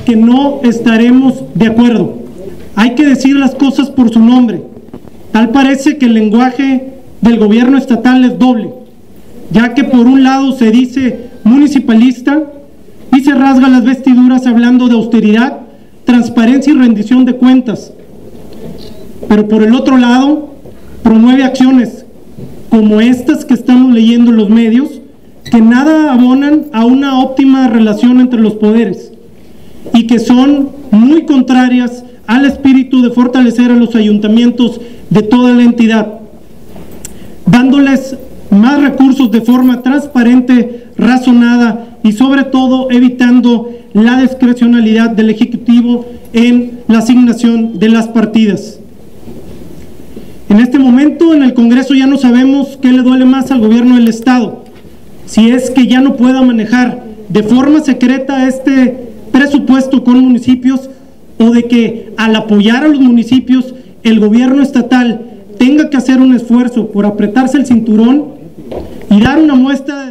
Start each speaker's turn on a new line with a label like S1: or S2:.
S1: que no estaremos de acuerdo. Hay que decir las cosas por su nombre. Tal parece que el lenguaje del gobierno estatal es doble, ya que por un lado se dice municipalista y se rasga las vestiduras hablando de austeridad, transparencia y rendición de cuentas, pero por el otro lado promueve acciones como estas que estamos leyendo en los medios, que nada abonan a una óptima relación entre los poderes y que son muy contrarias al espíritu de fortalecer a los ayuntamientos de toda la entidad, dándoles más recursos de forma transparente, razonada y sobre todo evitando la discrecionalidad del Ejecutivo en la asignación de las partidas. En este momento en el Congreso ya no sabemos qué le duele más al gobierno del Estado, si es que ya no pueda manejar de forma secreta este presupuesto con municipios, o de que al apoyar a los municipios el gobierno estatal tenga que hacer un esfuerzo por apretarse el cinturón y dar una muestra